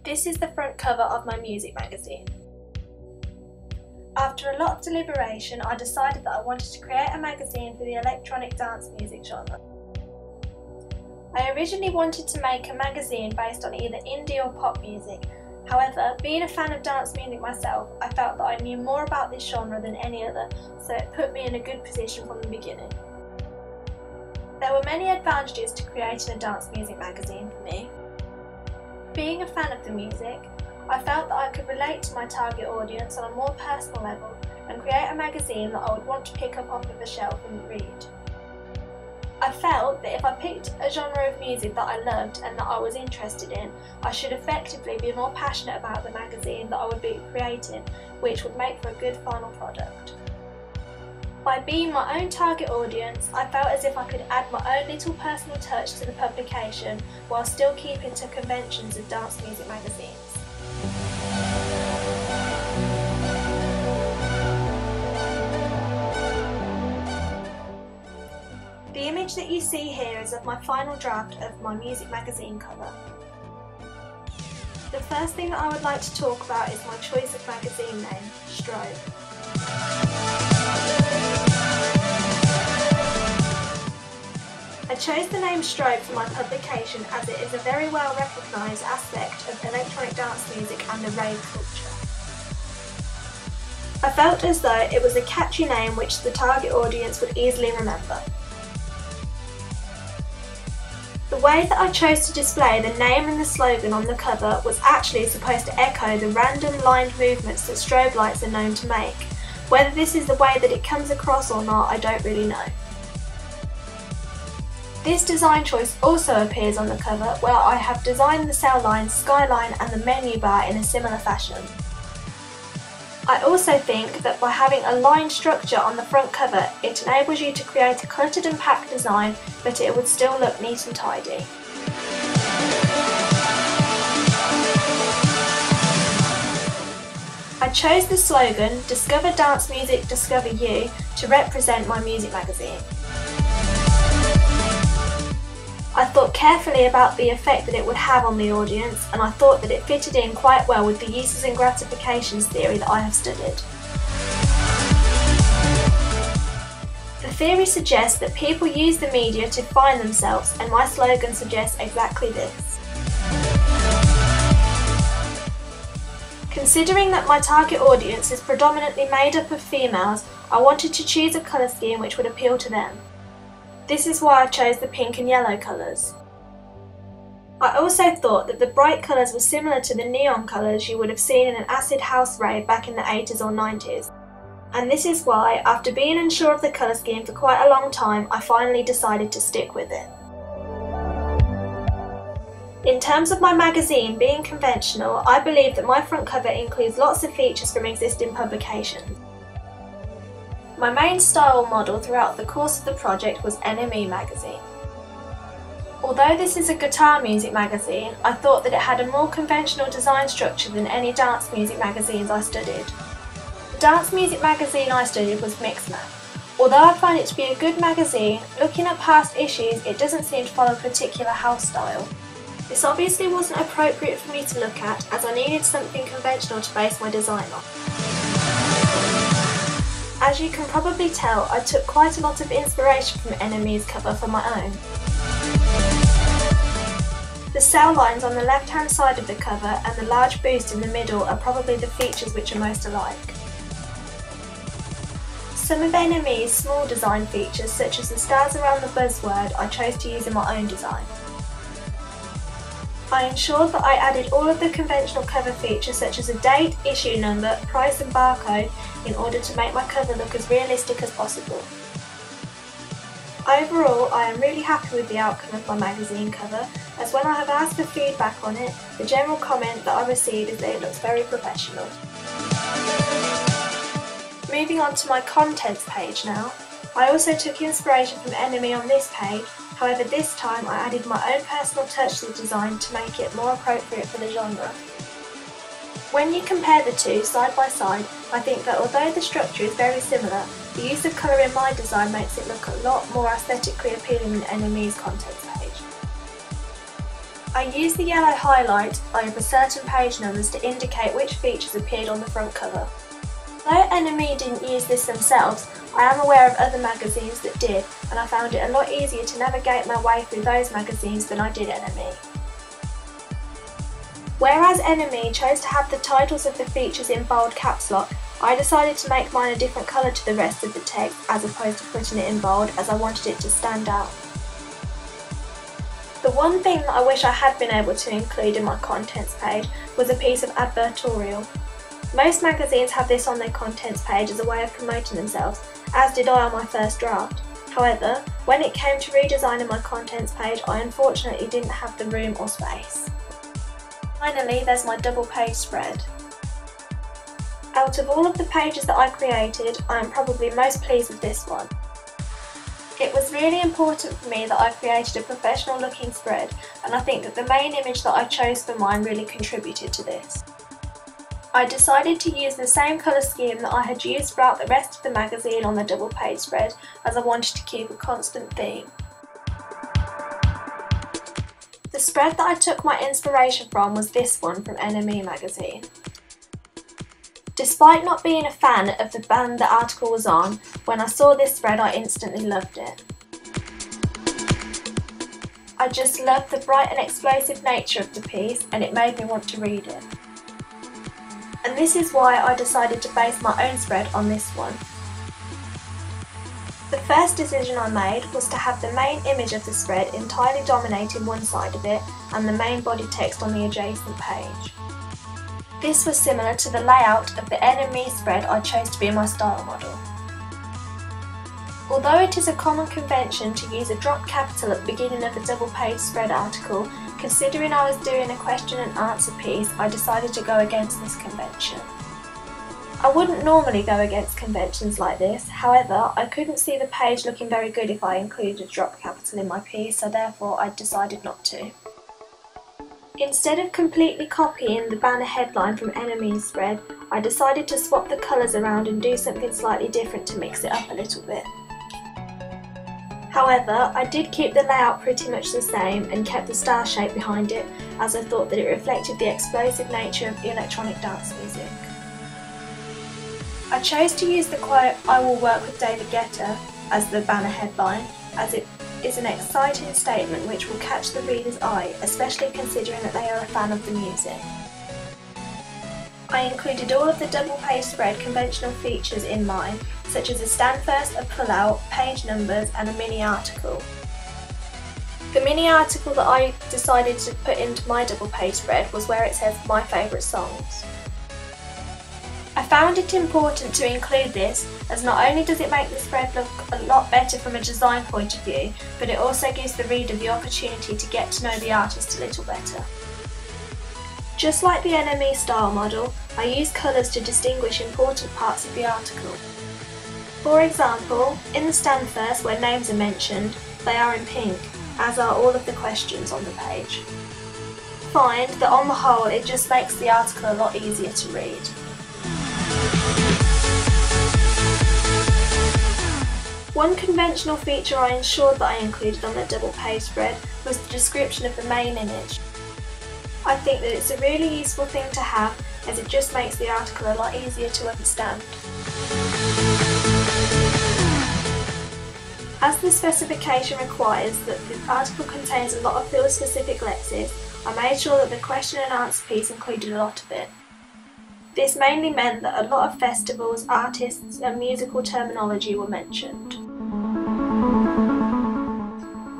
This is the front cover of my music magazine. After a lot of deliberation, I decided that I wanted to create a magazine for the electronic dance music genre. I originally wanted to make a magazine based on either indie or pop music. However, being a fan of dance music myself, I felt that I knew more about this genre than any other, so it put me in a good position from the beginning. There were many advantages to creating a dance music magazine for me. Being a fan of the music, I felt that I could relate to my target audience on a more personal level and create a magazine that I would want to pick up off of the shelf and read. I felt that if I picked a genre of music that I loved and that I was interested in, I should effectively be more passionate about the magazine that I would be creating, which would make for a good final product. By being my own target audience, I felt as if I could add my own little personal touch to the publication while still keeping to conventions of dance music magazines. The image that you see here is of my final draft of my music magazine cover. The first thing that I would like to talk about is my choice of magazine name, Strobe. I chose the name Strobe for my publication as it is a very well recognised aspect of electronic dance music and the rave culture. I felt as though it was a catchy name which the target audience would easily remember. The way that I chose to display the name and the slogan on the cover was actually supposed to echo the random lined movements that strobe lights are known to make. Whether this is the way that it comes across or not, I don't really know. This design choice also appears on the cover, where I have designed the cell line, skyline and the menu bar in a similar fashion. I also think that by having a line structure on the front cover, it enables you to create a cluttered and packed design, but it would still look neat and tidy. I chose the slogan, "Discover Dance Music, Discover You," to represent my music magazine. I thought carefully about the effect that it would have on the audience, and I thought that it fitted in quite well with the uses and gratifications theory that I have studied. The theory suggests that people use the media to find themselves, and my slogan suggests exactly this. Considering that my target audience is predominantly made up of females, I wanted to choose a colour scheme which would appeal to them. This is why I chose the pink and yellow colours. I also thought that the bright colours were similar to the neon colours you would have seen in an acid house rave back in the 80s or 90s. And this is why, after being unsure of the colour scheme for quite a long time, I finally decided to stick with it. In terms of my magazine being conventional, I believe that my front cover includes lots of features from existing publications. My main style model throughout the course of the project was NME magazine. Although this is a guitar music magazine, I thought that it had a more conventional design structure than any dance music magazines I studied. The dance music magazine I studied was Mixmag. Although I find it to be a good magazine, looking at past issues, it doesn't seem to follow a particular house style. This obviously wasn't appropriate for me to look at, as I needed something conventional to base my design on. As you can probably tell, I took quite a lot of inspiration from NME's cover for my own. The cell lines on the left hand side of the cover and the large boost in the middle are probably the features which are most alike. Some of NME's small design features, such as the stars around the buzzword, I chose to use in my own design. I ensured that I added all of the conventional cover features such as a date, issue number, price and barcode in order to make my cover look as realistic as possible. Overall, I am really happy with the outcome of my magazine cover, as when I have asked for feedback on it, the general comment that I received is that it looks very professional. Moving on to my contents page now, I also took inspiration from NME on this page. However, this time I added my own personal touch to the design to make it more appropriate for the genre. When you compare the two side by side, I think that although the structure is very similar, the use of colour in my design makes it look a lot more aesthetically appealing than NME's contents page. I used the yellow highlight over certain page numbers to indicate which features appeared on the front cover. Though NME didn't use this themselves, I am aware of other magazines that did, and I found it a lot easier to navigate my way through those magazines than I did NME. Whereas NME chose to have the titles of the features in bold caps lock, I decided to make mine a different colour to the rest of the text as opposed to putting it in bold, as I wanted it to stand out. The one thing that I wish I had been able to include in my contents page was a piece of advertorial. Most magazines have this on their contents page as a way of promoting themselves, as did I on my first draft. However, when it came to redesigning my contents page, I unfortunately didn't have the room or space. Finally, there's my double page spread. Out of all of the pages that I created, I am probably most pleased with this one. It was really important for me that I created a professional looking spread, and I think that the main image that I chose for mine really contributed to this. I decided to use the same colour scheme that I had used throughout the rest of the magazine on the double page spread, as I wanted to keep a constant theme. The spread that I took my inspiration from was this one from NME magazine. Despite not being a fan of the band the article was on, when I saw this spread I instantly loved it. I just loved the bright and explosive nature of the piece, and it made me want to read it. And this is why I decided to base my own spread on this one. The first decision I made was to have the main image of the spread entirely dominating one side of it and the main body text on the adjacent page. This was similar to the layout of the NME spread I chose to be my style model. Although it is a common convention to use a drop capital at the beginning of a double page spread article, considering I was doing a question and answer piece, I decided to go against this convention. I wouldn't normally go against conventions like this, however, I couldn't see the page looking very good if I included a drop capital in my piece, so therefore I decided not to. Instead of completely copying the banner headline from NME's spread, I decided to swap the colours around and do something slightly different to mix it up a little bit. However, I did keep the layout pretty much the same and kept the star shape behind it, as I thought that it reflected the explosive nature of electronic dance music. I chose to use the quote "I will work with David Guetta" as the banner headline, as it is an exciting statement which will catch the reader's eye, especially considering that they are a fan of the music. I included all of the double page spread conventional features in mine, such as a stand first, a pull out, page numbers and a mini article. The mini article that I decided to put into my double page spread was where it says "My favourite songs." I found it important to include this, as not only does it make the spread look a lot better from a design point of view, but it also gives the reader the opportunity to get to know the artist a little better. Just like the NME style model, I used colours to distinguish important parts of the article. For example, in the stand first where names are mentioned, they are in pink, as are all of the questions on the page. I find that on the whole it just makes the article a lot easier to read. One conventional feature I ensured that I included on the double page spread was the description of the main image. I think that it's a really useful thing to have, as it just makes the article a lot easier to understand. As the specification requires that the article contains a lot of field-specific lexis, I made sure that the question and answer piece included a lot of it. This mainly meant that a lot of festivals, artists and musical terminology were mentioned.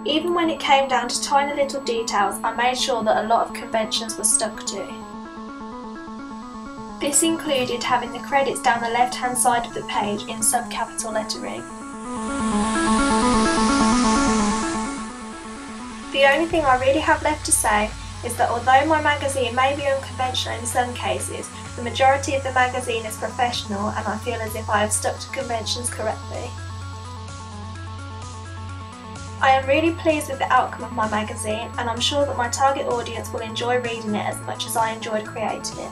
Even when it came down to tiny little details, I made sure that a lot of conventions were stuck to. This included having the credits down the left-hand side of the page in subcapital lettering. The only thing I really have left to say is that although my magazine may be unconventional in some cases, the majority of the magazine is professional, and I feel as if I have stuck to conventions correctly. I am really pleased with the outcome of my magazine, and I'm sure that my target audience will enjoy reading it as much as I enjoyed creating it.